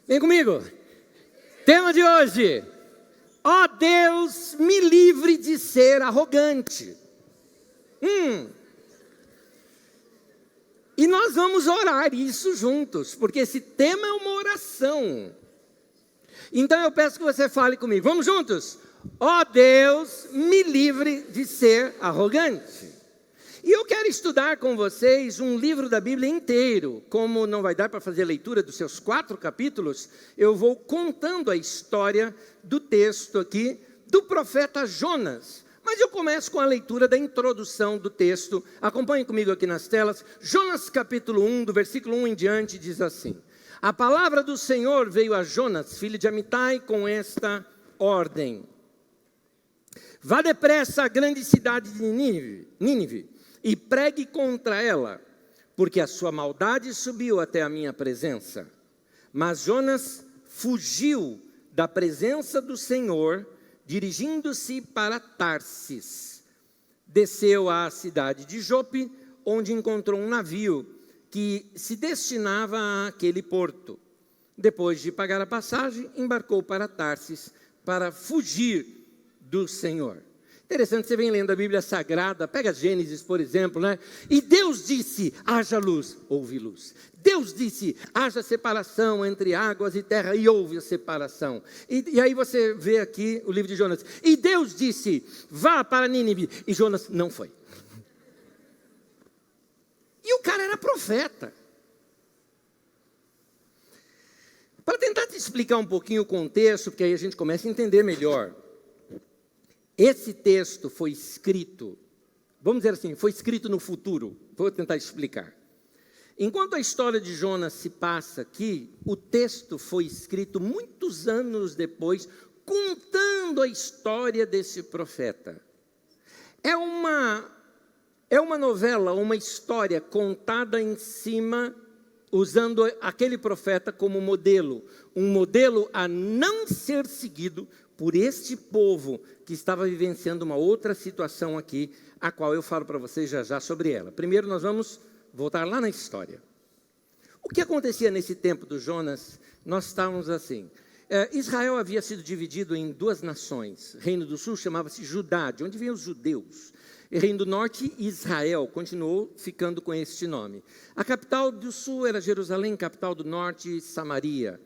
Vem comigo. Tema de hoje. Ó Deus, me livre de ser arrogante. E nós vamos orar isso juntos, porque esse tema é uma oração. Então eu peço que você fale comigo. Vamos juntos? Ó Deus, me livre de ser arrogante. E eu quero estudar com vocês um livro da Bíblia inteiro. Como não vai dar para fazer a leitura dos seus 4 capítulos, eu vou contando a história do texto aqui do profeta Jonas. Mas eu começo com a leitura da introdução do texto. Acompanhem comigo aqui nas telas. Jonas capítulo 1, do versículo 1 em diante, diz assim: A palavra do Senhor veio a Jonas, filho de Amitai, com esta ordem: Vá depressa à grande cidade de Nínive e pregue contra ela, porque a sua maldade subiu até a minha presença. Mas Jonas fugiu da presença do Senhor, dirigindo-se para Tarsis. Desceu à cidade de Jope, onde encontrou um navio que se destinava àquele porto. Depois de pagar a passagem, embarcou para Tarsis para fugir do Senhor. Interessante, você vem lendo a Bíblia Sagrada, pega Gênesis, por exemplo, né? E Deus disse, haja luz, houve luz. Deus disse, haja separação entre águas e terra, e houve a separação. E aí você vê aqui o livro de Jonas. E Deus disse, vá para Nínive, e Jonas não foi. E o cara era profeta. Para tentar te explicar um pouquinho o contexto, porque aí a gente começa a entender melhor. Esse texto foi escrito, vamos dizer assim, foi escrito no futuro. Vou tentar explicar. Enquanto a história de Jonas se passa aqui, o texto foi escrito muitos anos depois, contando a história desse profeta. É uma novela, uma história contada em cima, usando aquele profeta como modelo. Um modelo a não ser seguido por este povo que estava vivenciando uma outra situação aqui, a qual eu falo para vocês já sobre ela. Primeiro nós vamos voltar lá na história. O que acontecia nesse tempo do Jonas? Nós estávamos assim. Israel havia sido dividido em 2 nações. Reino do Sul chamava-se Judá, de onde vêm os judeus. E Reino do Norte, Israel, continuou ficando com este nome. A capital do Sul era Jerusalém, capital do Norte, Samaria.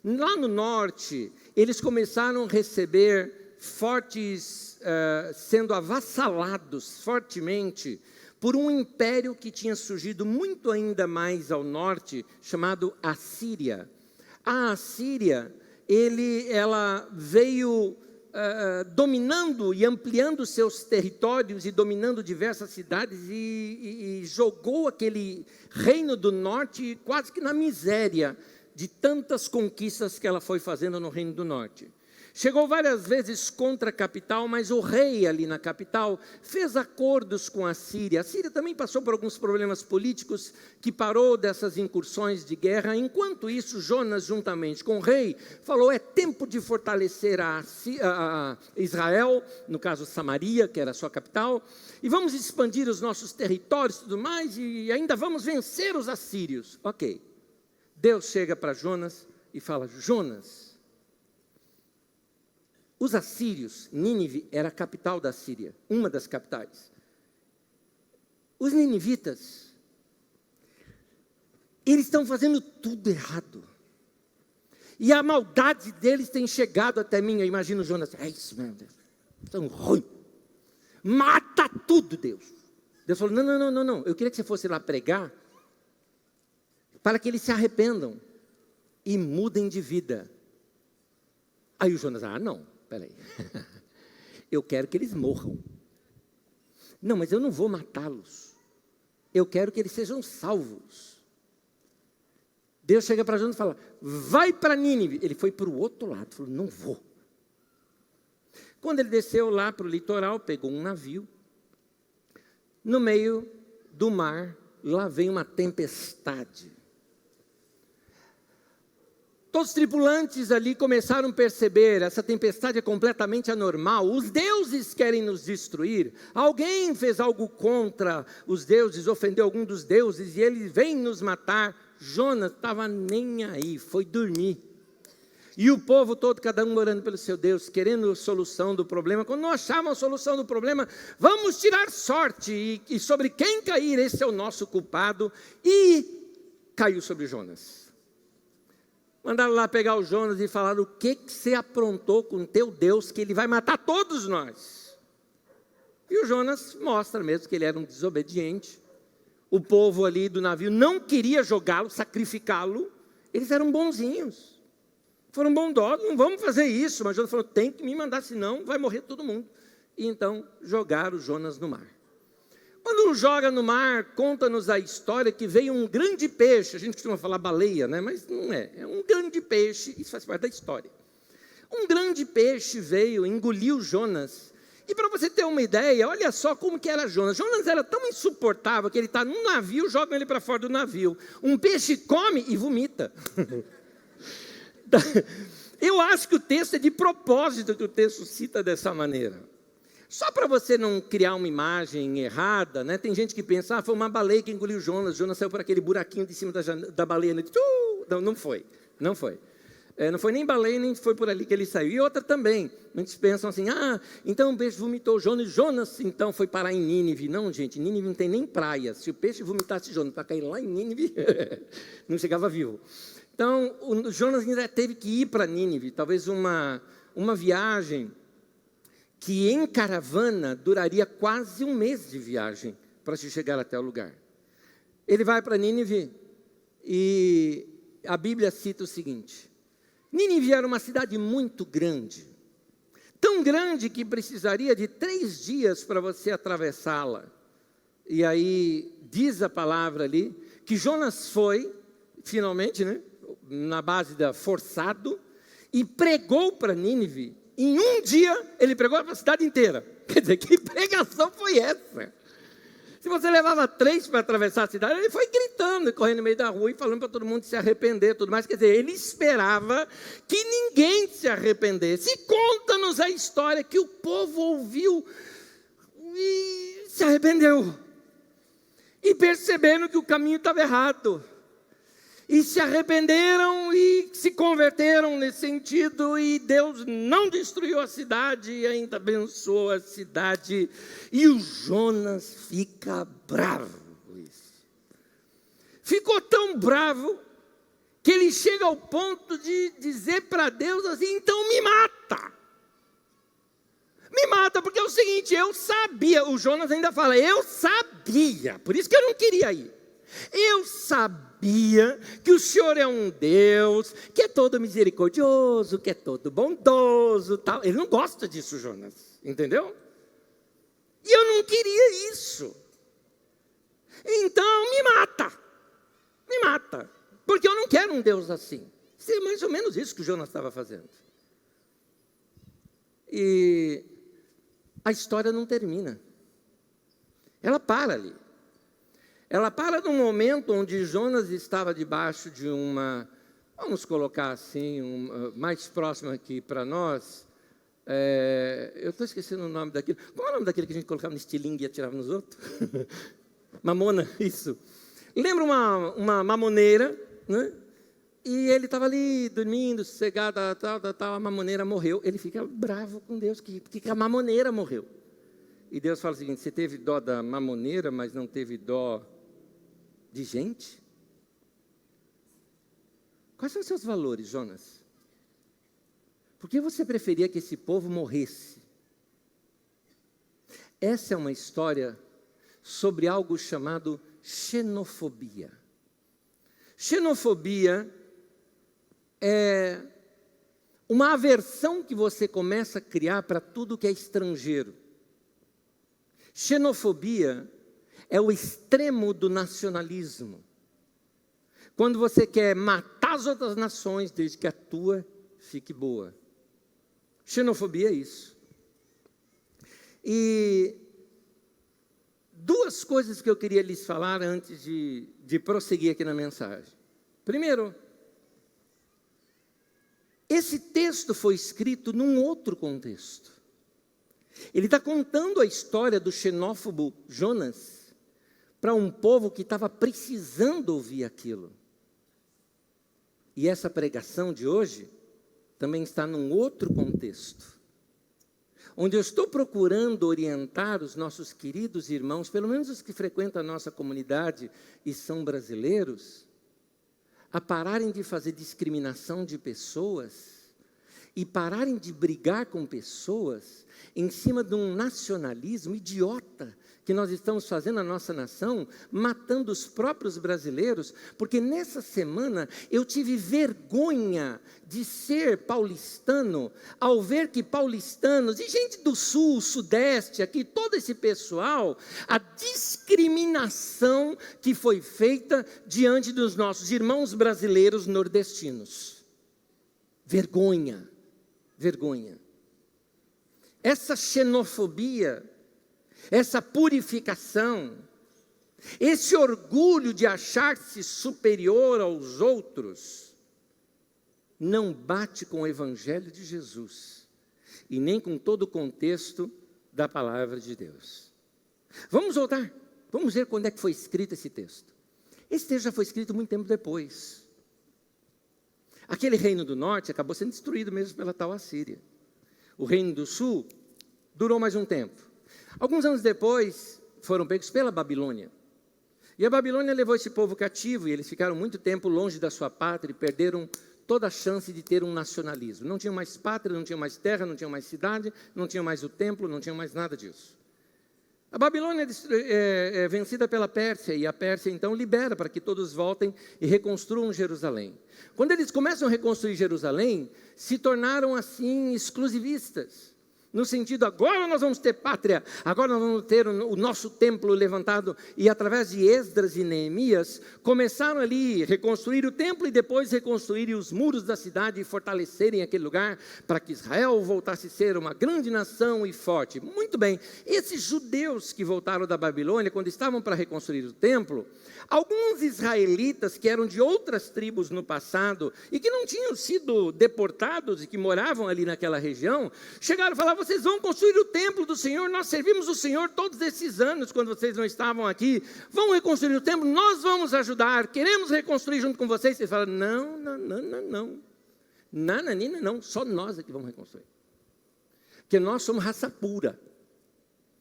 Lá no norte, eles começaram a receber sendo avassalados fortemente por um império que tinha surgido muito ainda mais ao norte, chamado Assíria. A Assíria, ela veio dominando e ampliando seus territórios e dominando diversas cidades e jogou aquele reino do norte quase que na miséria, de tantas conquistas que ela foi fazendo no Reino do Norte. Chegou várias vezes contra a capital, mas o rei ali na capital fez acordos com a Síria. A Síria também passou por alguns problemas políticos que parou dessas incursões de guerra. Enquanto isso, Jonas, juntamente com o rei, falou, é tempo de fortalecer a Israel, no caso Samaria, que era a sua capital, e vamos expandir os nossos territórios e tudo mais, e ainda vamos vencer os assírios. Ok. Deus chega para Jonas e fala, Jonas, os assírios, Nínive era a capital da Síria, uma das capitais. Os ninivitas, eles estão fazendo tudo errado. E a maldade deles tem chegado até mim. Eu imagino Jonas, é isso mesmo, Deus, são ruins. Mata tudo, Deus. Deus falou, não, eu queria que você fosse lá pregar, para que eles se arrependam e mudem de vida. Aí o Jonas, não, peraí, eu quero que eles morram. Não, mas eu não vou matá-los, eu quero que eles sejam salvos. Deus chega para Jonas e fala, vai para Nínive. Ele foi para o outro lado, falou, não vou. Quando ele desceu lá para o litoral, pegou um navio, no meio do mar, lá vem uma tempestade. Todos os tripulantes ali começaram a perceber, essa tempestade é completamente anormal, os deuses querem nos destruir, alguém fez algo contra os deuses, ofendeu algum dos deuses e eles vêm nos matar. Jonas estava nem aí, foi dormir. E o povo todo, cada um orando pelo seu Deus, querendo solução do problema. Quando não achavam a solução do problema, vamos tirar sorte, e sobre quem cair, esse é o nosso culpado. E caiu sobre Jonas. Mandaram lá pegar o Jonas e falaram: o que você aprontou com o teu Deus, que ele vai matar todos nós? E o Jonas mostra mesmo que ele era um desobediente. O povo ali do navio não queria jogá-lo, sacrificá-lo. Eles eram bonzinhos. Foram bondosos, não vamos fazer isso. Mas Jonas falou: tem que me mandar, senão vai morrer todo mundo. E então jogaram Jonas no mar. Quando joga no mar, conta-nos a história que veio um grande peixe. A gente costuma falar baleia, né? Mas não é. É um grande peixe, isso faz parte da história. Um grande peixe veio, engoliu Jonas. E para você ter uma ideia, olha só como que era Jonas. Jonas era tão insuportável que ele está num navio, jogam ele para fora do navio. Um peixe come e vomita. Eu acho que o texto é de propósito que o texto cita dessa maneira. Só para você não criar uma imagem errada, né? Tem gente que pensa: foi uma baleia que engoliu Jonas. Jonas saiu por aquele buraquinho de cima da baleia. Não foi. Não foi nem baleia, nem foi por ali que ele saiu. E outra também, muitos pensam assim: então o peixe vomitou Jonas, Jonas então foi parar em Nínive. Não, gente, Nínive não tem nem praia. Se o peixe vomitasse Jonas para cair lá em Nínive, não chegava vivo. Então, o Jonas ainda teve que ir para Nínive, talvez uma viagem que em caravana duraria quase um mês de viagem para se chegar até o lugar. Ele vai para Nínive e a Bíblia cita o seguinte: Nínive era uma cidade muito grande, tão grande que precisaria de 3 dias para você atravessá-la. E aí diz a palavra ali que Jonas foi, finalmente, né, na base da forçado, e pregou para Nínive. Em um dia, ele pregou para a cidade inteira. Quer dizer, que pregação foi essa? Se você levava 3 para atravessar a cidade, ele foi gritando e correndo no meio da rua e falando para todo mundo se arrepender, tudo mais. Quer dizer, ele esperava que ninguém se arrependesse. E conta-nos a história que o povo ouviu e se arrependeu. E perceberam que o caminho estava errado. E se arrependeram e se converteram nesse sentido, e Deus não destruiu a cidade, e ainda abençoou a cidade. E o Jonas fica bravo com isso. Ficou tão bravo que ele chega ao ponto de dizer para Deus assim: então me mata. Me mata, porque é o seguinte, eu sabia, o Jonas ainda fala, eu sabia, por isso que eu não queria ir. Eu sabia que o Senhor é um Deus que é todo misericordioso, que é todo bondoso, tal. Ele não gosta disso, Jonas, entendeu? E eu não queria isso. Então me mata, porque eu não quero um Deus assim. Isso é mais ou menos isso que o Jonas estava fazendo. E a história não termina. Ela para ali. Ela para num momento onde Jonas estava debaixo de uma, vamos colocar assim, mais próxima aqui para nós. Eu estou esquecendo o nome daquilo. Qual é o nome daquele que a gente colocava no estilingue e atirava nos outros? Mamona, isso. Lembra uma mamoneira, né? E ele estava ali dormindo, sossegado, tal, a mamoneira morreu. Ele fica bravo com Deus, que a mamoneira morreu. E Deus fala o seguinte: você teve dó da mamoneira, mas não teve dó de gente? Quais são os seus valores, Jonas? Por que você preferia que esse povo morresse? Essa é uma história sobre algo chamado xenofobia. Xenofobia é uma aversão que você começa a criar para tudo que é estrangeiro. Xenofobia é o extremo do nacionalismo. Quando você quer matar as outras nações desde que a tua fique boa. Xenofobia é isso. E 2 coisas que eu queria lhes falar antes de prosseguir aqui na mensagem. Primeiro, esse texto foi escrito num outro contexto. Ele está contando a história do xenófobo Jonas para um povo que estava precisando ouvir aquilo. E essa pregação de hoje também está num outro contexto, onde eu estou procurando orientar os nossos queridos irmãos, pelo menos os que frequentam a nossa comunidade e são brasileiros, a pararem de fazer discriminação de pessoas e pararem de brigar com pessoas em cima de um nacionalismo idiota que nós estamos fazendo na nossa nação, matando os próprios brasileiros, porque nessa semana eu tive vergonha de ser paulistano, ao ver que paulistanos e gente do sul, sudeste, aqui, todo esse pessoal, a discriminação que foi feita diante dos nossos irmãos brasileiros nordestinos. Vergonha, vergonha. Essa xenofobia, essa purificação, esse orgulho de achar-se superior aos outros, não bate com o Evangelho de Jesus e nem com todo o contexto da palavra de Deus. Vamos voltar, vamos ver quando é que foi escrito esse texto. Esse texto já foi escrito muito tempo depois. Aquele reino do norte acabou sendo destruído mesmo pela tal Assíria. O reino do sul durou mais um tempo. Alguns anos depois, foram pegos pela Babilônia. E a Babilônia levou esse povo cativo, e eles ficaram muito tempo longe da sua pátria, e perderam toda a chance de ter um nacionalismo. Não tinham mais pátria, não tinham mais terra, não tinham mais cidade, não tinham mais o templo, não tinham mais nada disso. A Babilônia é vencida pela Pérsia, e a Pérsia então libera para que todos voltem e reconstruam Jerusalém. Quando eles começam a reconstruir Jerusalém, se tornaram assim exclusivistas. No sentido, agora nós vamos ter pátria, agora nós vamos ter o nosso templo levantado. E através de Esdras e Neemias, começaram ali a reconstruir o templo e depois reconstruírem os muros da cidade e fortalecerem aquele lugar para que Israel voltasse a ser uma grande nação e forte. Muito bem, esses judeus que voltaram da Babilônia, quando estavam para reconstruir o templo, alguns israelitas que eram de outras tribos no passado e que não tinham sido deportados e que moravam ali naquela região, chegaram e falavam: vocês vão construir o templo do Senhor, nós servimos o Senhor todos esses anos, quando vocês não estavam aqui, vão reconstruir o templo, nós vamos ajudar, queremos reconstruir junto com vocês. Vocês falam: não, só nós é que vamos reconstruir, porque nós somos raça pura,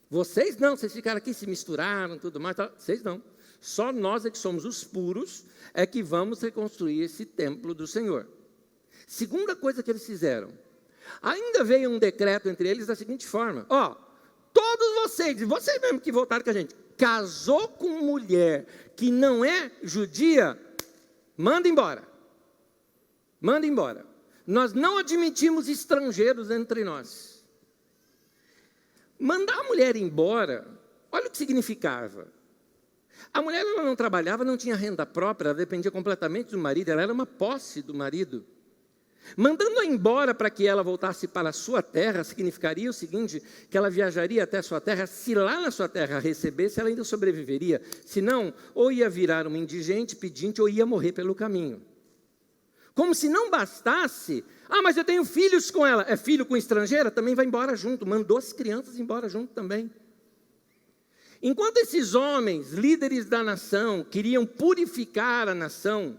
vocês não, vocês ficaram aqui, se misturaram, tudo mais, vocês não, só nós é que somos os puros, é que vamos reconstruir esse templo do Senhor. Segunda coisa que eles fizeram, ainda veio um decreto entre eles da seguinte forma: todos vocês mesmo que voltaram com a gente, casou com mulher que não é judia, manda embora. Manda embora. Nós não admitimos estrangeiros entre nós. Mandar a mulher embora, olha o que significava. A mulher, ela não trabalhava, não tinha renda própria, ela dependia completamente do marido, ela era uma posse do marido. Mandando-a embora para que ela voltasse para a sua terra, significaria o seguinte: que ela viajaria até a sua terra, se lá na sua terra recebesse, ela ainda sobreviveria, senão, ou ia virar uma indigente, pedinte, ou ia morrer pelo caminho. Como se não bastasse: mas eu tenho filhos com ela, é filho com estrangeira, também vai embora junto, mandou as crianças embora junto também. Enquanto esses homens, líderes da nação, queriam purificar a nação,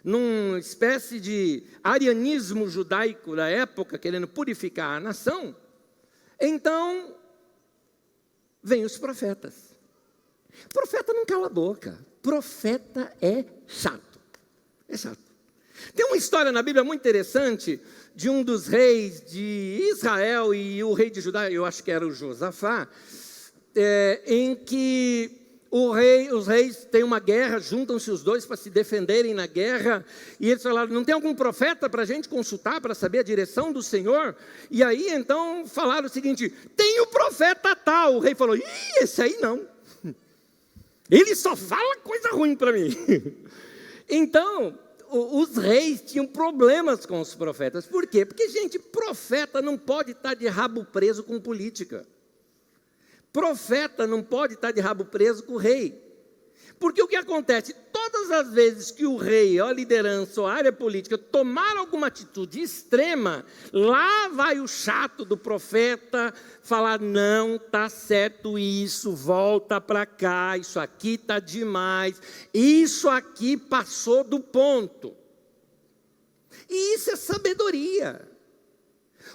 numa espécie de arianismo judaico da época, querendo purificar a nação, então, vêm os profetas. Profeta não cala a boca, profeta é chato, é chato. Tem uma história na Bíblia muito interessante, de um dos reis de Israel e o rei de Judá, eu acho que era o Josafá, em que os reis têm uma guerra, juntam-se os dois para se defenderem na guerra, e eles falaram: não tem algum profeta para a gente consultar, para saber a direção do Senhor? E aí então falaram o seguinte: tem o profeta tal. O rei falou: esse aí não, ele só fala coisa ruim para mim. Então, os reis tinham problemas com os profetas. Por quê? Porque, gente, profeta não pode estar de rabo preso com política. Profeta não pode estar de rabo preso com o rei. Porque o que acontece? Todas as vezes que o rei, ou a liderança, ou a área política tomar alguma atitude extrema, lá vai o chato do profeta falar: não está certo isso, volta para cá, isso aqui está demais, isso aqui passou do ponto. E isso é sabedoria.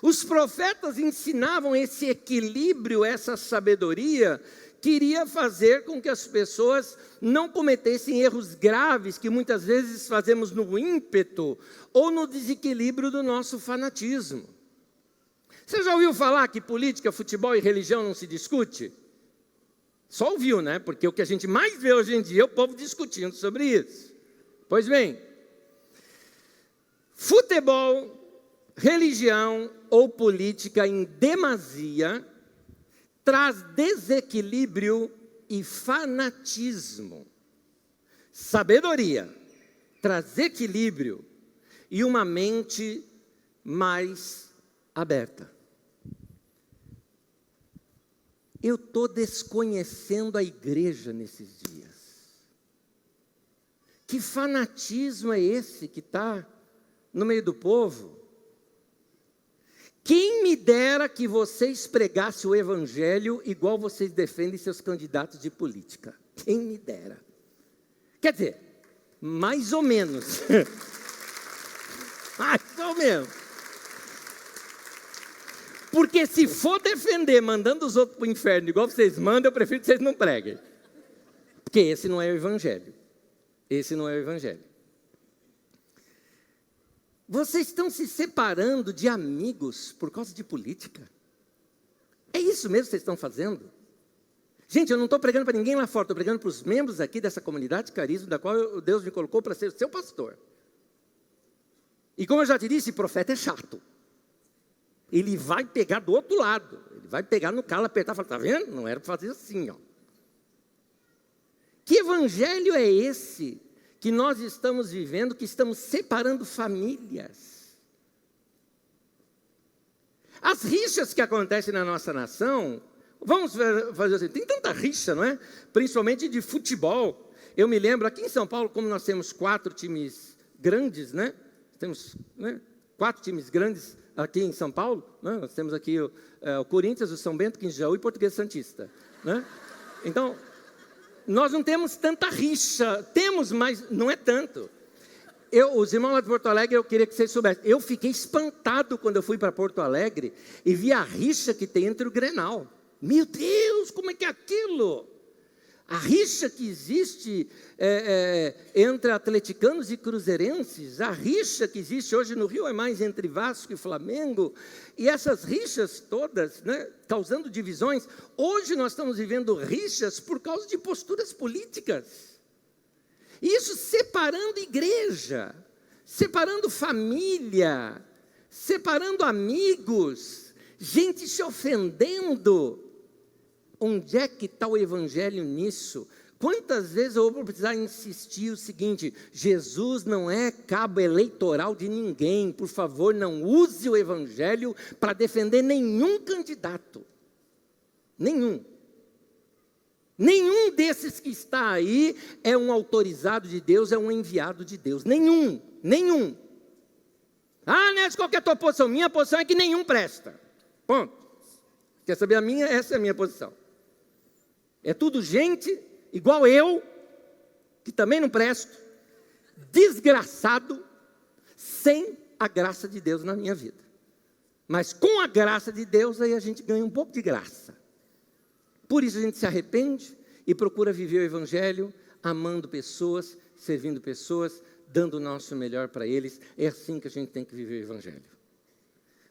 Os profetas ensinavam esse equilíbrio, essa sabedoria, que iria fazer com que as pessoas não cometessem erros graves que muitas vezes fazemos no ímpeto ou no desequilíbrio do nosso fanatismo. Você já ouviu falar que política, futebol e religião não se discute? Só ouviu, né? Porque o que a gente mais vê hoje em dia é o povo discutindo sobre isso. Pois bem, futebol, religião ou política em demasia traz desequilíbrio e fanatismo. Sabedoria traz equilíbrio e uma mente mais aberta. Eu estou desconhecendo a igreja nesses dias. Que fanatismo é esse que está no meio do povo? Quem me dera que vocês pregassem o evangelho igual vocês defendem seus candidatos de política. Quem me dera. Quer dizer, mais ou menos. Mais ou menos. Porque se for defender mandando os outros para o inferno igual vocês mandam, eu prefiro que vocês não preguem. Porque esse não é o evangelho. Esse não é o evangelho. Vocês estão se separando de amigos por causa de política? É isso mesmo que vocês estão fazendo? Gente, eu não estou pregando para ninguém lá fora, estou pregando para os membros aqui dessa comunidade de carisma, da qual Deus me colocou para ser o seu pastor. E como eu já te disse, profeta é chato. Ele vai pegar do outro lado, ele vai pegar no calo, apertar e falar, está vendo? Não era para fazer assim, ó. Que evangelho é esse que nós estamos vivendo, que estamos separando famílias? As rixas que acontecem na nossa nação, vamos fazer assim, tem tanta rixa, não é? Principalmente de futebol. Eu me lembro, aqui em São Paulo, como nós temos 4 times grandes, né? Temos 4 times grandes aqui em São Paulo, né? Nós temos aqui o Corinthians, o São Bento, Quinze de Jaú e Português Santista, né? Então, nós não temos tanta rixa, temos, mas não é tanto. Os irmãos lá de Porto Alegre, eu queria que vocês soubessem, eu fiquei espantado quando eu fui para Porto Alegre e vi a rixa que tem entre o Grenal. Meu Deus, como é que é aquilo? A rixa que existe entre atleticanos e cruzeirenses, a rixa que existe hoje no Rio é mais entre Vasco e Flamengo, e essas rixas todas, né, causando divisões. Hoje nós estamos vivendo rixas por causa de posturas políticas. Isso separando igreja, separando família, separando amigos, gente se ofendendo. Onde é que está o evangelho nisso? Quantas vezes eu vou precisar insistir o seguinte: Jesus não é cabo eleitoral de ninguém, por favor, não use o evangelho para defender nenhum candidato. Nenhum. Nenhum desses que está aí é um autorizado de Deus, é um enviado de Deus. Nenhum. Ah, Nécio, qual que é a tua posição? Minha posição é que nenhum presta. Ponto. Quer saber a minha? Essa é a minha posição. É tudo gente igual eu, que também não presto, desgraçado, sem a graça de Deus na minha vida. Mas com a graça de Deus, aí a gente ganha um pouco de graça. Por isso a gente se arrepende e procura viver o evangelho, amando pessoas, servindo pessoas, dando o nosso melhor para eles. É assim que a gente tem que viver o evangelho.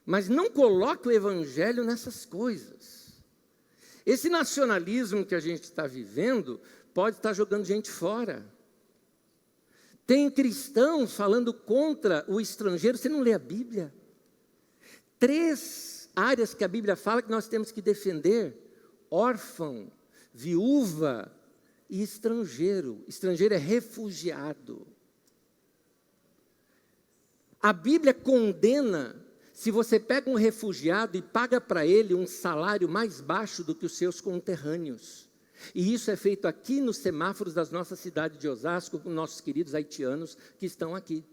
Mas não coloque o evangelho nessas coisas. Esse nacionalismo que a gente está vivendo pode estar jogando gente fora. Tem cristãos falando contra o estrangeiro. Você não lê a Bíblia? 3 áreas que a Bíblia fala que nós temos que defender: órfão, viúva e estrangeiro. Estrangeiro é refugiado. A Bíblia condena se você pega um refugiado e paga para ele um salário mais baixo do que os seus conterrâneos. E isso é feito aqui nos semáforos das nossas cidades de Osasco, com nossos queridos haitianos que estão aqui,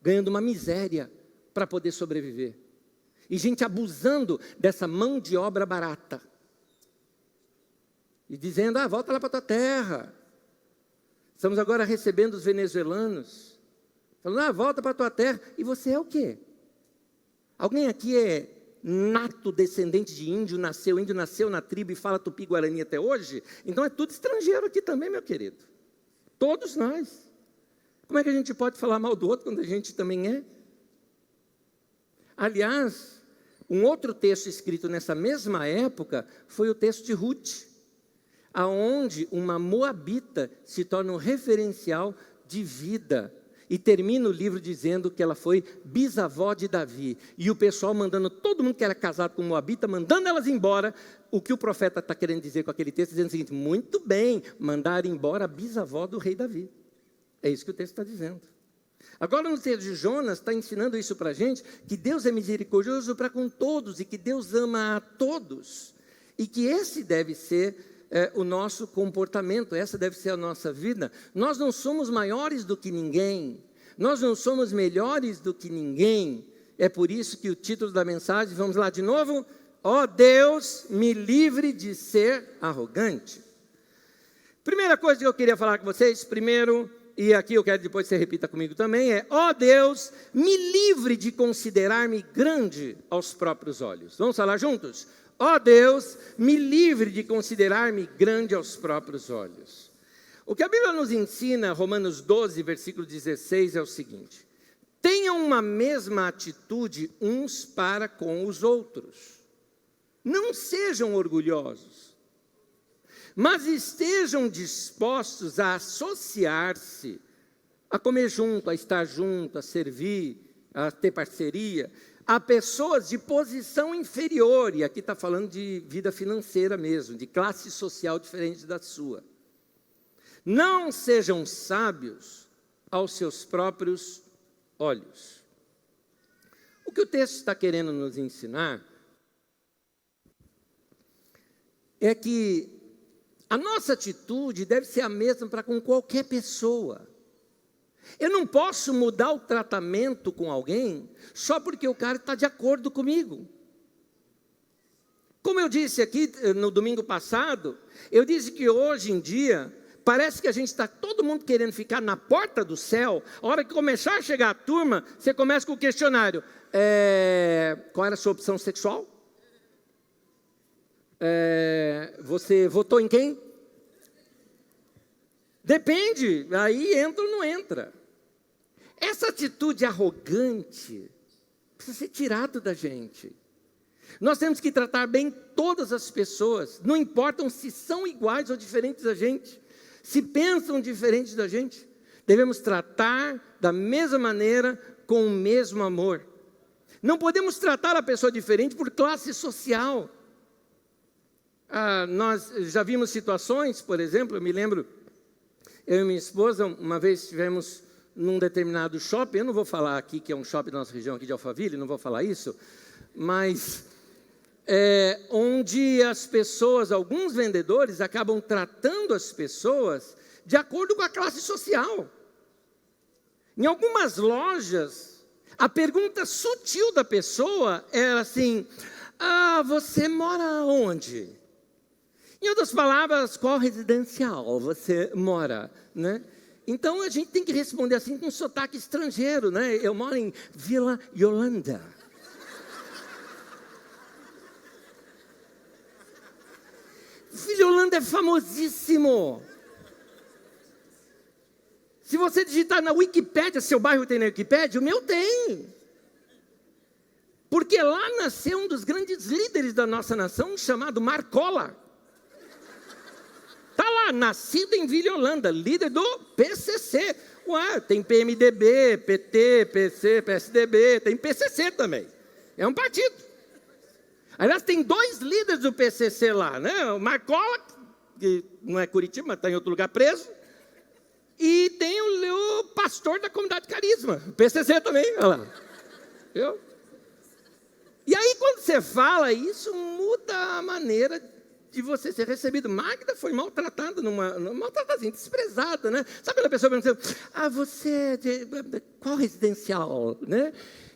ganhando uma miséria para poder sobreviver. E gente abusando dessa mão de obra barata. E dizendo, volta lá para a tua terra. Estamos agora recebendo os venezuelanos. Falando, volta para a tua terra. E você é o quê? Alguém aqui é nato descendente de índio nasceu na tribo e fala tupi-guarani até hoje? Então é tudo estrangeiro aqui também, meu querido. Todos nós. Como é que a gente pode falar mal do outro quando a gente também é? Aliás, um outro texto escrito nessa mesma época foi o texto de Ruth, aonde uma moabita se torna um referencial de vida. E termina o livro dizendo que ela foi bisavó de Davi. E o pessoal mandando, todo mundo que era casado com moabita, mandando elas embora. O que o profeta está querendo dizer com aquele texto? Dizendo o seguinte, muito bem, mandar embora a bisavó do rei Davi. É isso que o texto está dizendo. Agora no texto de Jonas está ensinando isso para a gente, que Deus é misericordioso para com todos e que Deus ama a todos. E que esse deve ser o nosso comportamento, essa deve ser a nossa vida. Nós não somos maiores do que ninguém, nós não somos melhores do que ninguém. É por isso que o título da mensagem, vamos lá de novo, ó Deus, me livre de ser arrogante. Primeira coisa que eu queria falar com vocês, primeiro, e aqui eu quero depois que você repita comigo também, é, ó Deus, me livre de considerar-me grande aos próprios olhos. Vamos falar juntos? Ó Deus, me livre de considerar-me grande aos próprios olhos. O que a Bíblia nos ensina, Romanos 12, versículo 16, é o seguinte: tenham uma mesma atitude uns para com os outros. Não sejam orgulhosos, mas estejam dispostos a associar-se, a comer junto, a estar junto, a servir, a ter parceria, a pessoas de posição inferior, e aqui está falando de vida financeira mesmo, de classe social diferente da sua. Não sejam sábios aos seus próprios olhos. O que o texto está querendo nos ensinar é que a nossa atitude deve ser a mesma para com qualquer pessoa. Eu não posso mudar o tratamento com alguém só porque o cara está de acordo comigo. Como eu disse aqui no domingo passado, eu disse que hoje em dia, parece que a gente está todo mundo querendo ficar na porta do céu. A hora que começar a chegar a turma, você começa com o questionário. Qual era a sua opção sexual? Você votou em quem? Depende, aí entra ou não entra. Essa atitude arrogante precisa ser tirada da gente. Nós temos que tratar bem todas as pessoas, não importam se são iguais ou diferentes da gente, se pensam diferentes da gente. Devemos tratar da mesma maneira, com o mesmo amor. Não podemos tratar a pessoa diferente por classe social. Nós já vimos situações, por exemplo, eu me lembro, eu e minha esposa, uma vez estivemos num determinado shopping, eu não vou falar aqui que é um shopping da nossa região aqui de Alphaville, não vou falar isso, mas onde as pessoas, alguns vendedores acabam tratando as pessoas de acordo com a classe social. Em algumas lojas, a pergunta sutil da pessoa era assim, você mora onde? Em outras palavras, qual residencial você mora, né? Então, a gente tem que responder assim com um sotaque estrangeiro, né? Eu moro em Vila Yolanda. Vila Yolanda é famosíssimo. Se você digitar na Wikipédia, seu bairro tem na Wikipédia, o meu tem. Porque lá nasceu um dos grandes líderes da nossa nação, chamado Marcola. Está lá, nascido em Vila Yolanda, líder do PCC. Tem PMDB, PT, PC, PSDB, tem PCC também. É um partido. Aliás, tem 2 líderes do PCC lá, né? O Marcola, que não é Curitiba, mas está em outro lugar preso. E tem o pastor da comunidade Carisma, o PCC também, olha lá. Viu? E aí, quando você fala isso, muda a maneira de você ser recebido. Magda foi maltratada, maltratada assim, desprezada, né? Sabe quando a pessoa pergunta, você é de qual residencial, né?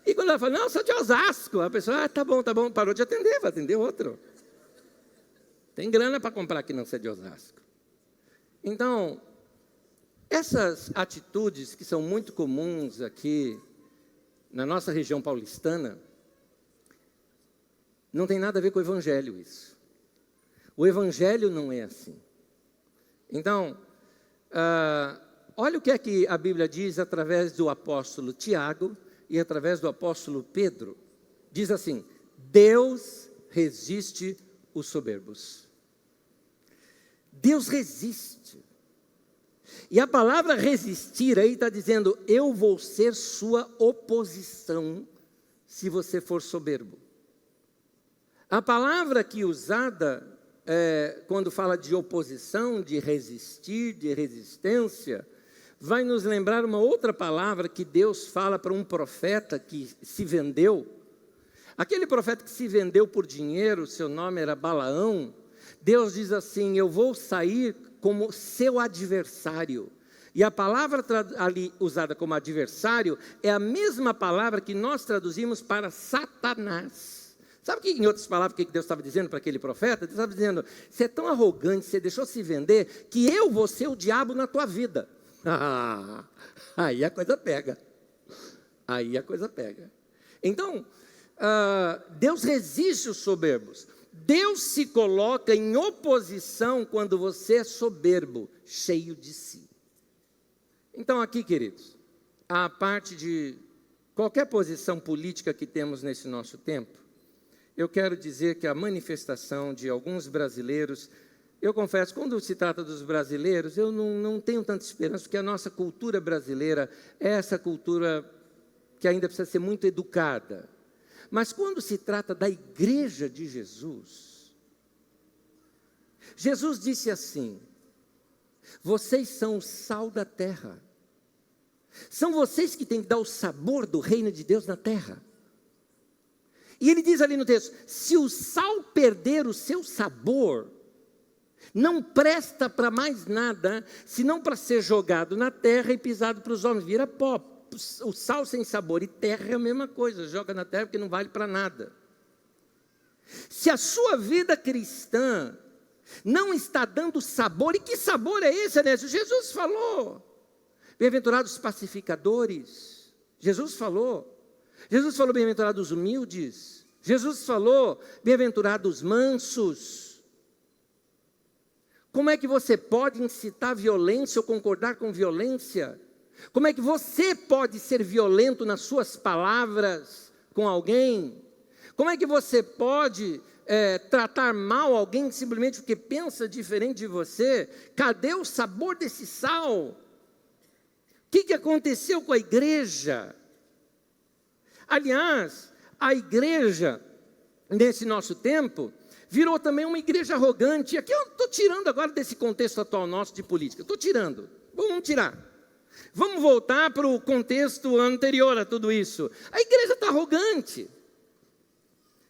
E quando ela fala, não, eu sou de Osasco, a pessoa, tá bom, parou de atender, vai atender outro. Tem grana para comprar que não seja de Osasco. Então, Essas atitudes que são muito comuns aqui na nossa região paulistana, não tem nada a ver com o Evangelho isso. O Evangelho não é assim. Então, olha o que é que a Bíblia diz através do apóstolo Tiago e através do apóstolo Pedro. Diz assim: Deus resiste os soberbos. Deus resiste. E a palavra resistir aí está dizendo: eu vou ser sua oposição se você for soberbo. A palavra aqui usada, quando fala de oposição, de resistir, de resistência, vai nos lembrar uma outra palavra que Deus fala para um profeta que se vendeu. Aquele profeta que se vendeu por dinheiro, seu nome era Balaão. Deus diz assim: eu vou sair como seu adversário. E a palavra ali usada como adversário é a mesma palavra que nós traduzimos para Satanás. Sabe que, em outras palavras, o que Deus estava dizendo para aquele profeta? Deus estava dizendo: você é tão arrogante, você deixou se vender, que eu vou ser o diabo na tua vida. Aí a coisa pega. Aí a coisa pega. Então, Deus resiste os soberbos. Deus se coloca em oposição quando você é soberbo, cheio de si. Então aqui, queridos, a parte de qualquer posição política que temos nesse nosso tempo, eu quero dizer que a manifestação de alguns brasileiros, eu confesso, quando se trata dos brasileiros, eu não tenho tanta esperança, porque a nossa cultura brasileira é essa cultura que ainda precisa ser muito educada. Mas quando se trata da igreja de Jesus, Jesus disse assim: vocês são o sal da terra. São vocês que têm que dar o sabor do reino de Deus na terra. E ele diz ali no texto: se o sal perder o seu sabor, não presta para mais nada, senão para ser jogado na terra e pisado para os homens, vira pó. O sal sem sabor e terra é a mesma coisa, joga na terra porque não vale para nada. Se a sua vida cristã não está dando sabor, e que sabor é esse, né? Jesus falou: bem-aventurados os pacificadores. Jesus falou bem-aventurados os humildes. Jesus falou bem-aventurados os mansos. Como é que você pode incitar violência ou concordar com violência? Como é que você pode ser violento nas suas palavras com alguém? Como é que você pode tratar mal alguém simplesmente porque pensa diferente de você? Cadê o sabor desse sal? O que aconteceu com a igreja? Aliás, a igreja, nesse nosso tempo, virou também uma igreja arrogante. Aqui eu estou tirando agora desse contexto atual nosso de política. Estou tirando. Vamos tirar. Vamos voltar para o contexto anterior a tudo isso. A igreja está arrogante.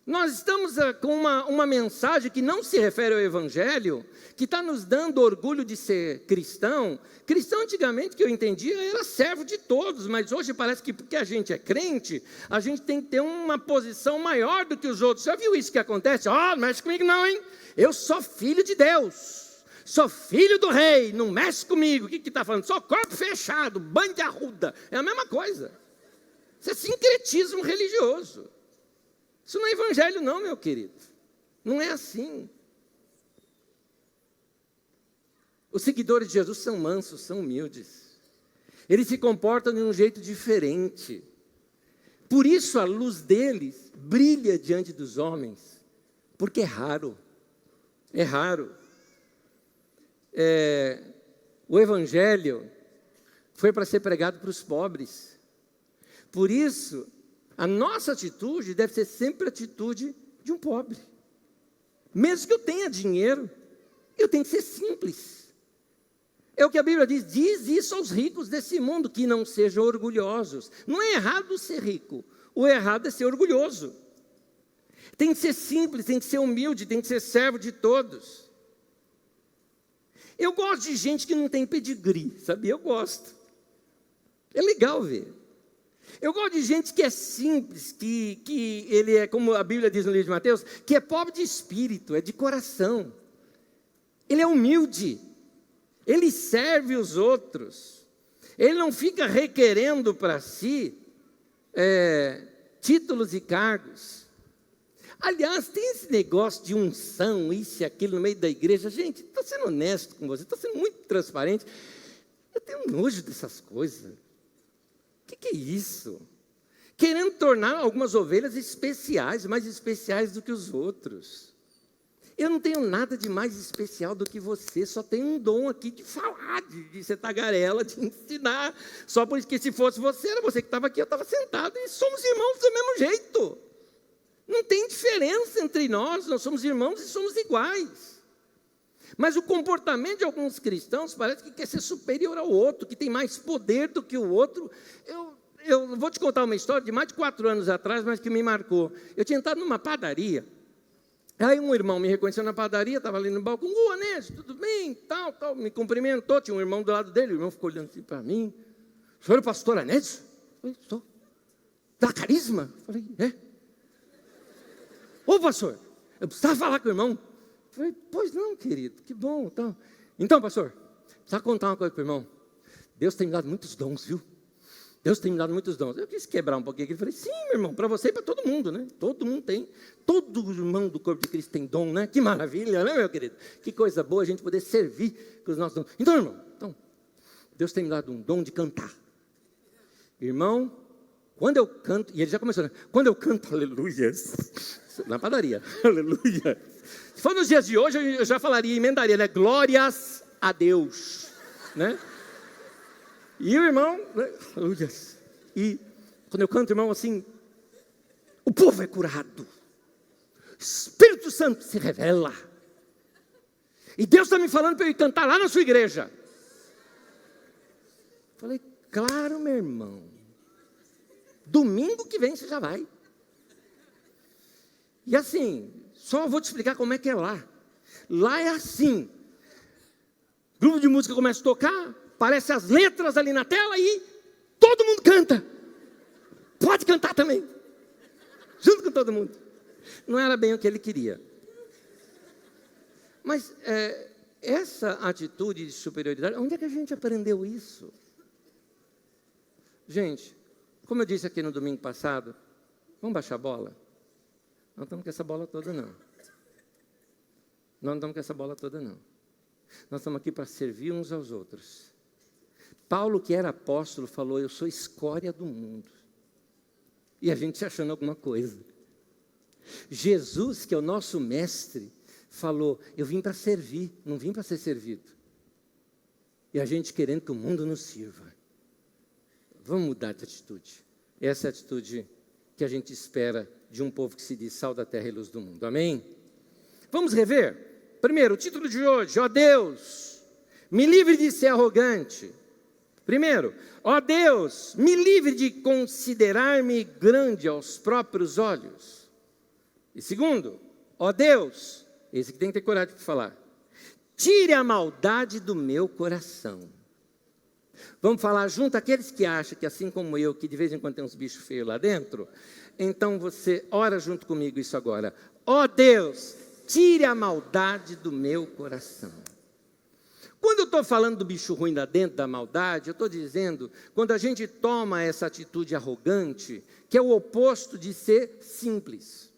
Nós estamos com uma mensagem que não se refere ao Evangelho, que está nos dando orgulho de ser cristão. Cristão, antigamente, que eu entendia, era servo de todos, mas hoje parece que porque a gente é crente, a gente tem que ter uma posição maior do que os outros. Já viu isso que acontece? Não mexe comigo não, hein? Eu sou filho de Deus. Sou filho do rei, não mexe comigo. O que está falando? Sou corpo fechado, banho de arruda. É a mesma coisa. Isso é sincretismo religioso. Isso não é evangelho não, meu querido. Não é assim. Os seguidores de Jesus são mansos, são humildes. Eles se comportam de um jeito diferente. Por isso a luz deles brilha diante dos homens. Porque é raro. É raro. O Evangelho foi para ser pregado para os pobres. Por isso, a nossa atitude deve ser sempre a atitude de um pobre. Mesmo que eu tenha dinheiro, eu tenho que ser simples. É o que a Bíblia diz isso aos ricos desse mundo, que não sejam orgulhosos. Não é errado ser rico, o errado é ser orgulhoso. Tem que ser simples, tem que ser humilde, tem que ser servo de todos. Eu gosto de gente que não tem pedigree, sabia? Eu gosto. É legal ver. Eu gosto de gente que é simples, que ele é, como a Bíblia diz no livro de Mateus, que é pobre de espírito, é de coração. Ele é humilde. ele serve os outros, ele não fica requerendo para si títulos e cargos. Aliás, tem esse negócio de unção, isso e aquilo no meio da igreja. Gente, estou sendo honesto com você, estou sendo muito transparente. Eu tenho nojo dessas coisas. O que é isso? Querendo tornar algumas ovelhas especiais, mais especiais do que os outros. Eu não tenho nada de mais especial do que você, só tenho um dom aqui de falar, de ser tagarela, de ensinar. Só porque se fosse você, era você que estava aqui, eu estava sentado, e somos irmãos do mesmo jeito. Não tem diferença entre nós somos irmãos e somos iguais. Mas o comportamento de alguns cristãos parece que quer ser superior ao outro, que tem mais poder do que o outro. Eu vou te contar uma história de mais de 4 anos atrás, mas que me marcou. Eu tinha entrado numa padaria. Aí um irmão me reconheceu na padaria, estava ali no balcão. Anésio, tudo bem? Tal, me cumprimentou. Tinha um irmão do lado dele, o irmão ficou olhando assim para mim. O senhor é o pastor Anésio? Eu falei, sou. Da Carisma? Eu falei, é. Ô pastor, eu precisava falar com o irmão. Eu falei, pois não, querido, que bom. Então, pastor, precisava contar uma coisa para o irmão. Deus tem me dado muitos dons, viu? Deus tem me dado muitos dons. Eu quis quebrar um pouquinho aqui. Eu falei, sim, meu irmão, para você e para todo mundo, né? Todo mundo tem. Todo irmão do corpo de Cristo tem dom, né? Que maravilha, né, meu querido? Que coisa boa a gente poder servir com os nossos dons. Então, irmão, Deus tem me dado um dom de cantar. Irmão, quando eu canto, e ele já começou, né? Quando eu canto, aleluia, na padaria, aleluia. Se for nos dias de hoje, eu já falaria, emendaria, né? Glórias a Deus, né? E o irmão, né? Aleluia. E quando eu canto, irmão, assim, o povo é curado. O Espírito Santo se revela. E Deus está me falando para eu ir cantar lá na sua igreja. Falei, claro, meu irmão. Domingo que vem você já vai. E assim, só vou te explicar como é que é lá. Lá é assim. Grupo de música começa a tocar, aparecem as letras ali na tela e todo mundo canta. Pode cantar também. Junto com todo mundo. Não era bem o que ele queria. Mas essa atitude de superioridade, onde é que a gente aprendeu isso? Gente, como eu disse aqui no domingo passado, vamos baixar a bola? Não estamos com essa bola toda, não. Nós não estamos com essa bola toda, não. Nós estamos aqui para servir uns aos outros. Paulo, que era apóstolo, falou, eu sou escória do mundo. E a gente se achando alguma coisa. Jesus, que é o nosso mestre, falou, eu vim para servir, não vim para ser servido. E a gente querendo que o mundo nos sirva. Vamos mudar de atitude. Essa é a atitude que a gente espera de um povo que se diz sal da terra e luz do mundo. Amém? Vamos rever? Primeiro, o título de hoje, ó Deus, me livre de ser arrogante. Primeiro, ó Deus, me livre de considerar-me grande aos próprios olhos. E segundo, ó Deus, esse que tem que ter coragem para falar, tire a maldade do meu coração. Vamos falar junto aqueles que acham que assim como eu, que de vez em quando tem uns bichos feios lá dentro, então você ora junto comigo isso agora. Ó Deus, tire a maldade do meu coração. Quando eu estou falando do bicho ruim lá dentro, da maldade, eu estou dizendo, quando a gente toma essa atitude arrogante, que é o oposto de ser simples.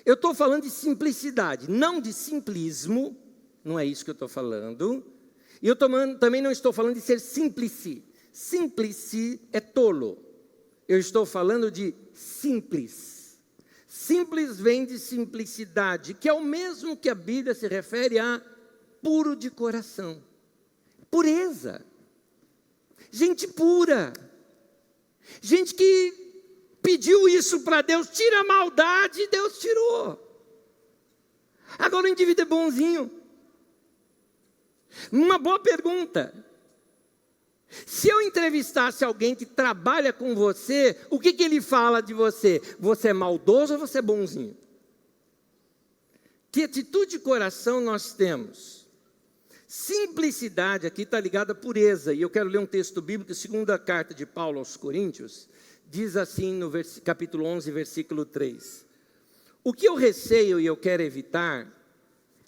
Eu estou falando de simplicidade, não de simplismo, não é isso que eu estou falando. E eu também não estou falando de ser símplice. Símplice é tolo. Eu estou falando de simples. Simples vem de simplicidade, que é o mesmo que a Bíblia se refere a puro de coração. Pureza. Gente pura. Gente que pediu isso para Deus, tira a maldade, Deus tirou. Agora o indivíduo é bonzinho. Uma boa pergunta. Se eu entrevistasse alguém que trabalha com você, o que ele fala de você? Você é maldoso ou você é bonzinho? Que atitude de coração nós temos? Simplicidade aqui está ligada à pureza. E eu quero ler um texto bíblico, segunda carta de Paulo aos Coríntios, diz assim no capítulo 11, versículo 3. O que eu receio e eu quero evitar,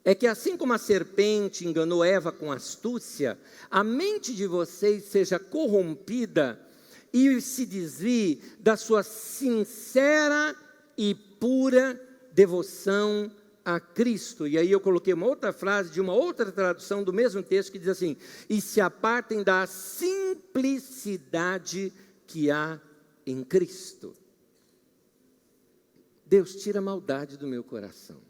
é que assim como a serpente enganou Eva com astúcia, a mente de vocês seja corrompida e se desvie da sua sincera e pura devoção a Cristo. E aí eu coloquei uma outra frase de uma outra tradução do mesmo texto que diz assim: e se apartem da simplicidade que há em Cristo. Deus, tira a maldade do meu coração.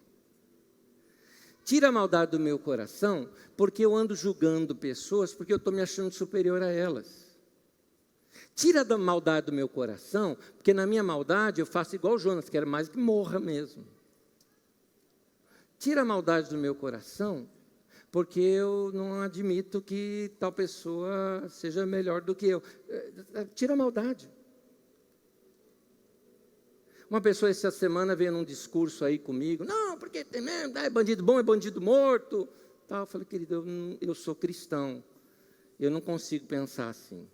Tira a maldade do meu coração, porque eu ando julgando pessoas, porque eu estou me achando superior a elas. Tira a maldade do meu coração, porque na minha maldade eu faço igual Jonas, quero mais que morra mesmo. Tira a maldade do meu coração, porque eu não admito que tal pessoa seja melhor do que eu. Tira a maldade. Uma pessoa essa semana veio num discurso aí comigo, não, porque tem mesmo, é bandido bom, é bandido morto. Eu falei, querido, eu sou cristão, eu não consigo pensar assim.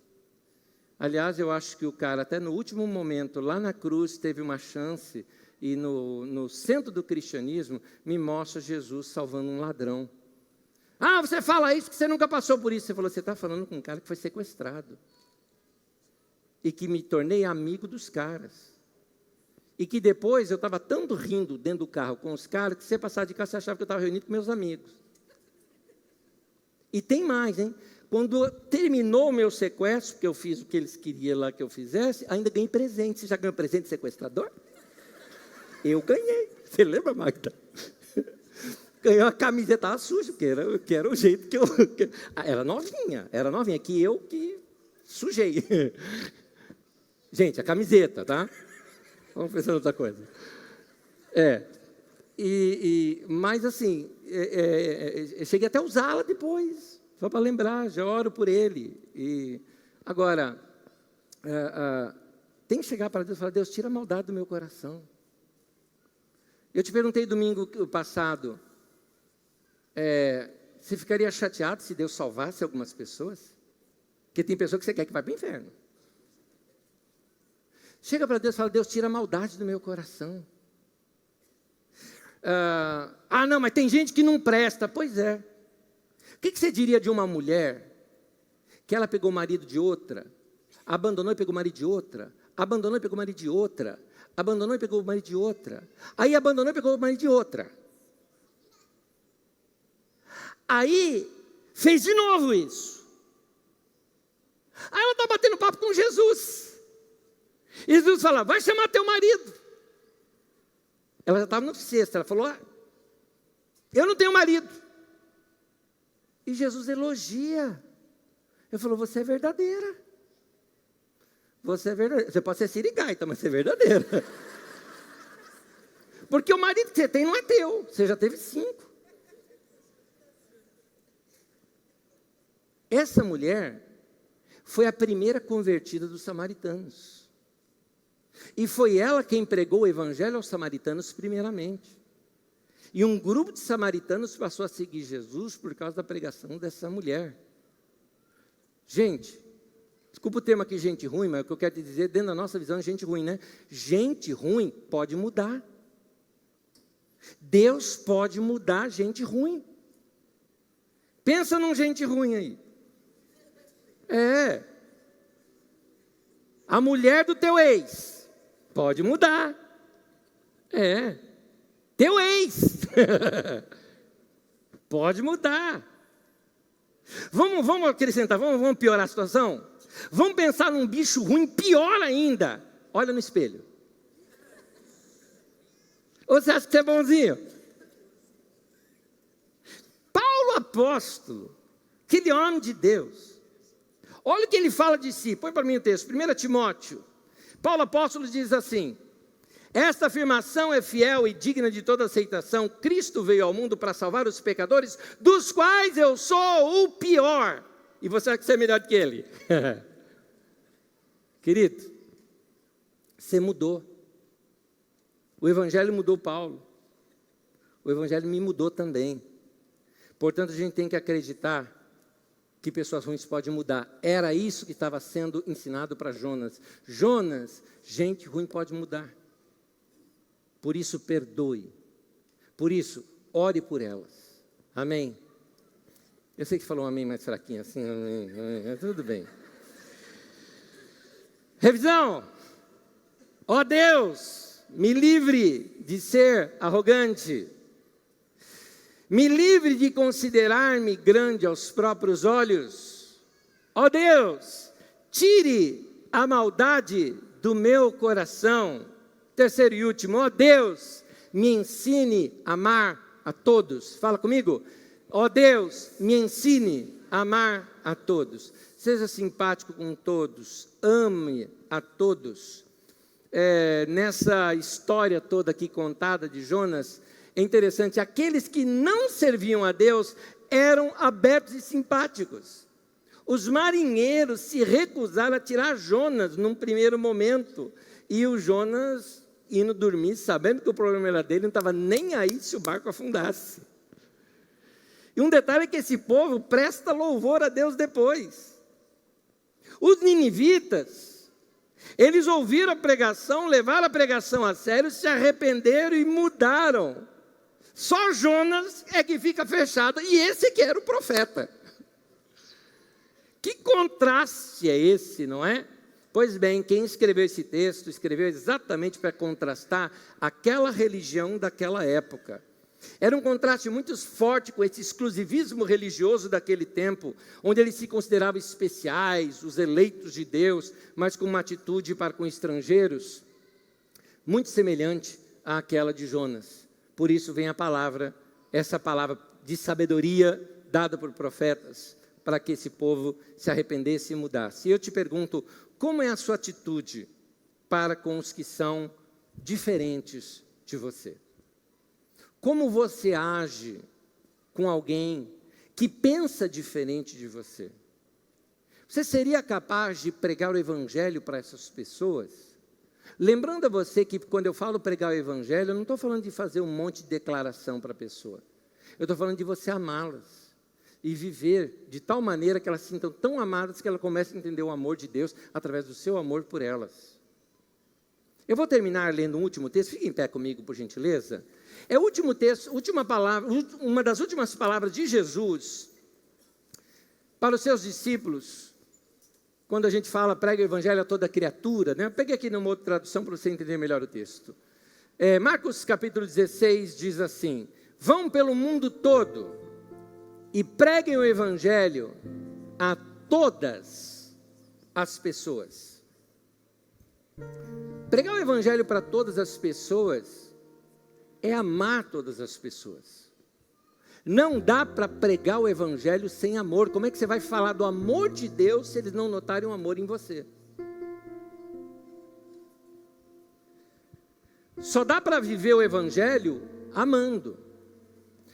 Aliás, eu acho que o cara, até no último momento, lá na cruz, teve uma chance, e no centro do cristianismo, me mostra Jesus salvando um ladrão. Ah, você fala isso, que você nunca passou por isso. Você falou, você está falando com um cara que foi sequestrado. E que me tornei amigo dos caras. E que depois eu estava tanto rindo dentro do carro com os caras, que você passar de casa, você achava que eu estava reunido com meus amigos. E tem mais, hein? Quando terminou o meu sequestro, porque eu fiz o que eles queriam lá que eu fizesse, ainda ganhei presente. Você já ganhou presente de sequestrador? Eu ganhei. Você lembra, Magda? Ganhei uma camiseta suja, que era o jeito que eu... Era novinha, que eu que sujei. Gente, a camiseta, tá? Vamos pensar em outra coisa. Mas assim, eu cheguei até a usá-la depois, só para lembrar, já oro por ele. Agora, tem que chegar para Deus e falar, Deus, tira a maldade do meu coração. Eu te perguntei domingo passado, você ficaria chateado se Deus salvasse algumas pessoas? Porque tem pessoas que você quer que vá para o inferno. Chega para Deus e fala, Deus, tira a maldade do meu coração. Não, mas tem gente que não presta. Pois é. O que você diria de uma mulher que ela pegou o marido de outra, abandonou e pegou o marido de outra, abandonou e pegou o marido de outra, abandonou e pegou o marido de outra, aí abandonou e pegou o marido de outra. Aí, fez de novo isso. Aí ela está batendo papo com Jesus. E Jesus fala, vai chamar teu marido. Ela já estava no sexto, ela falou, eu não tenho marido. E Jesus elogia. Ele falou, você é verdadeira. Você é verdadeira. Você pode ser sirigaita, mas você é verdadeira. Porque o marido que você tem não é teu, você já teve 5. Essa mulher foi a primeira convertida dos samaritanos. E foi ela quem pregou o evangelho aos samaritanos primeiramente. E um grupo de samaritanos passou a seguir Jesus por causa da pregação dessa mulher. Gente, desculpa o termo aqui, gente ruim, mas o que eu quero te dizer, dentro da nossa visão, é gente ruim, né? Gente ruim pode mudar. Deus pode mudar gente ruim. Pensa num gente ruim aí. A mulher do teu ex pode mudar. Teu ex pode mudar. Vamos acrescentar, vamos piorar a situação? Vamos pensar num bicho ruim pior ainda. Olha no espelho. Ou você acha que você é bonzinho? Paulo apóstolo, aquele homem de Deus, olha o que ele fala de si. Põe para mim o texto, 1 Timóteo. Paulo apóstolo diz assim, esta afirmação é fiel e digna de toda aceitação. Cristo veio ao mundo para salvar os pecadores, dos quais eu sou o pior. E você acha que você é melhor do que ele? Querido, você mudou. O evangelho mudou Paulo. O evangelho me mudou também. Portanto, a gente tem que acreditar que pessoas ruins podem mudar. Era isso que estava sendo ensinado para Jonas. Jonas, gente ruim pode mudar. Por isso, perdoe. Por isso, ore por elas. Amém? Eu sei que falou um amém mais fraquinho assim, amém, amém, tudo bem. Revisão. Ó Deus, me livre de ser arrogante. Me livre de considerar-me grande aos próprios olhos. Ó Deus, tire a maldade do meu coração. Terceiro e último, ó Deus, me ensine a amar a todos. Fala comigo. Ó Deus, me ensine a amar a todos. Seja simpático com todos. Ame a todos. Nessa história toda aqui contada de Jonas, é interessante, aqueles que não serviam a Deus eram abertos e simpáticos. Os marinheiros se recusaram a tirar Jonas num primeiro momento. E o Jonas indo dormir, sabendo que o problema era dele, não estava nem aí se o barco afundasse. E um detalhe é que esse povo presta louvor a Deus depois. Os ninivitas, eles ouviram a pregação, levaram a pregação a sério, se arrependeram e mudaram. Só Jonas é que fica fechado, e esse que era o profeta. Que contraste é esse, não é? Pois bem, quem escreveu esse texto, escreveu exatamente para contrastar aquela religião daquela época. Era um contraste muito forte com esse exclusivismo religioso daquele tempo, onde eles se consideravam especiais, os eleitos de Deus, mas com uma atitude para com estrangeiros, muito semelhante àquela de Jonas. Por isso vem a palavra, essa palavra de sabedoria dada por profetas, para que esse povo se arrependesse e mudasse. E eu te pergunto, como é a sua atitude para com os que são diferentes de você? Como você age com alguém que pensa diferente de você? Você seria capaz de pregar o evangelho para essas pessoas? Lembrando a você que quando eu falo pregar o evangelho, eu não estou falando de fazer um monte de declaração para a pessoa. Eu estou falando de você amá-las e viver de tal maneira que elas se sintam tão amadas que ela comece a entender o amor de Deus através do seu amor por elas. Eu vou terminar lendo um último texto. Fique em pé comigo, por gentileza. É o último texto, última palavra, uma das últimas palavras de Jesus para os seus discípulos, quando a gente fala, prega o evangelho a toda criatura, né? Eu peguei aqui numa outra tradução para você entender melhor o texto. Marcos capítulo 16 diz assim: vão pelo mundo todo e preguem o evangelho a todas as pessoas. Pregar o evangelho para todas as pessoas é amar todas as pessoas. Não dá para pregar o evangelho sem amor. Como é que você vai falar do amor de Deus se eles não notarem o amor em você? Só dá para viver o evangelho amando.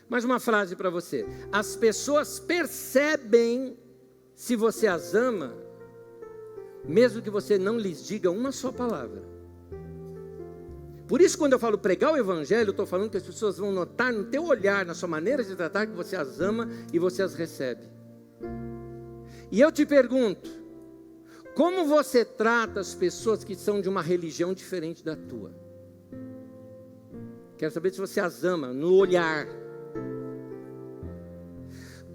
Mais uma frase para você. As pessoas percebem se você as ama, mesmo que você não lhes diga uma só palavra. Por isso, quando eu falo pregar o evangelho, eu estou falando que as pessoas vão notar no teu olhar, na sua maneira de tratar, que você as ama e você as recebe. E eu te pergunto, como você trata as pessoas que são de uma religião diferente da tua? Quero saber se você as ama no olhar.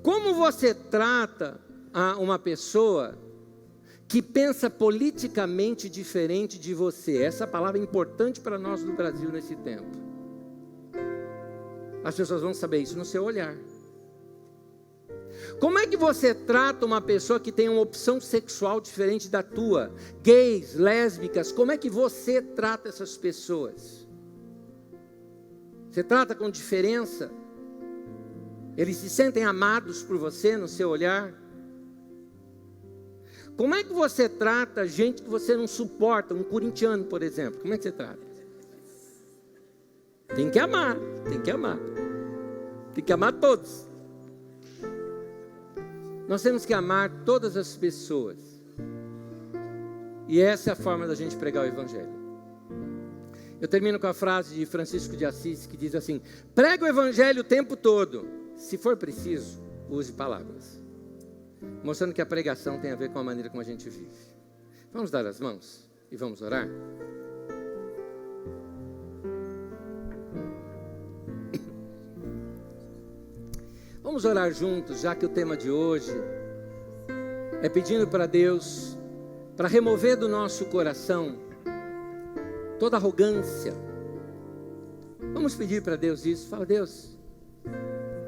Como você trata uma pessoa que pensa politicamente diferente de você? Essa palavra é importante para nós do Brasil nesse tempo. As pessoas vão saber isso no seu olhar. Como é que você trata uma pessoa que tem uma opção sexual diferente da tua? Gays, lésbicas, como é que você trata essas pessoas? Você trata com diferença? Eles se sentem amados por você no seu olhar? Como é que você trata gente que você não suporta? Um corintiano, por exemplo. Como é que você trata? Tem que amar, tem que amar. Tem que amar todos. Nós temos que amar todas as pessoas. E essa é a forma da gente pregar o evangelho. Eu termino com a frase de Francisco de Assis, que diz assim: prega o evangelho o tempo todo. Se for preciso, use palavras. Mostrando que a pregação tem a ver com a maneira como a gente vive. Vamos dar as mãos e vamos orar? Vamos orar juntos, já que o tema de hoje é pedindo para Deus, para remover do nosso coração toda arrogância. Vamos pedir para Deus isso. Fala: Deus,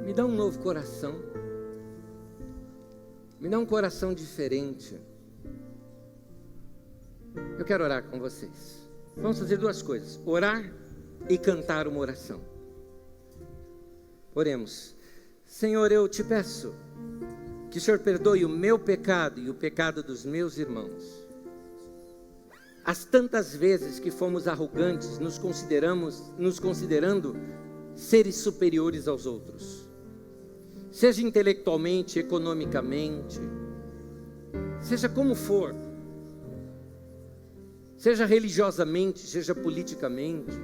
me dá um novo coração. Me dá um coração diferente. Eu quero orar com vocês. Vamos fazer duas coisas: orar e cantar uma oração. Oremos. Senhor, eu te peço que o Senhor perdoe o meu pecado e o pecado dos meus irmãos. As tantas vezes que fomos arrogantes, nos considerando seres superiores aos outros, seja intelectualmente, economicamente, seja como for, seja religiosamente, seja politicamente.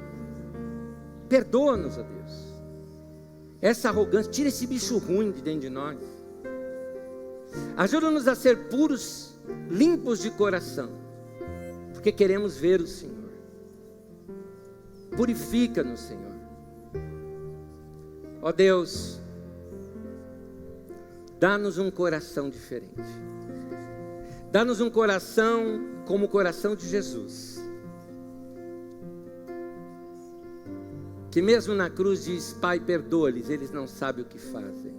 Perdoa-nos, ó Deus, essa arrogância. Tira esse bicho ruim de dentro de nós. Ajuda-nos a ser puros, limpos de coração, porque queremos ver o Senhor. Purifica-nos, Senhor. Ó Deus, dá-nos um coração diferente. Dá-nos um coração como o coração de Jesus, que mesmo na cruz diz: Pai, perdoa-lhes, eles não sabem o que fazem.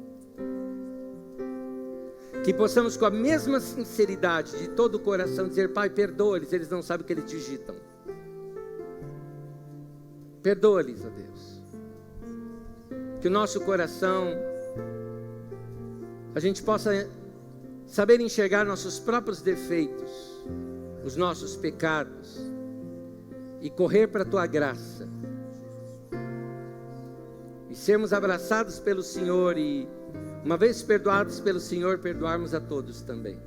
Que possamos com a mesma sinceridade de todo o coração dizer: Pai, perdoa-lhes, eles não sabem o que eles digitam. Perdoa-lhes, ó Deus. Que o nosso coração, a gente possa saber enxergar nossos próprios defeitos, os nossos pecados, e correr para a Tua graça, e sermos abraçados pelo Senhor, e uma vez perdoados pelo Senhor, perdoarmos a todos também.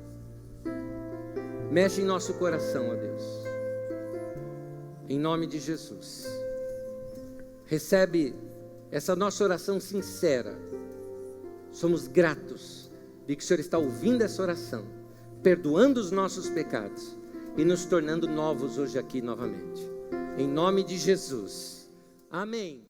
Mexe em nosso coração, ó Deus, em nome de Jesus. Recebe essa nossa oração sincera. Somos gratos de que o Senhor está ouvindo essa oração, perdoando os nossos pecados e nos tornando novos hoje aqui novamente. Em nome de Jesus. Amém.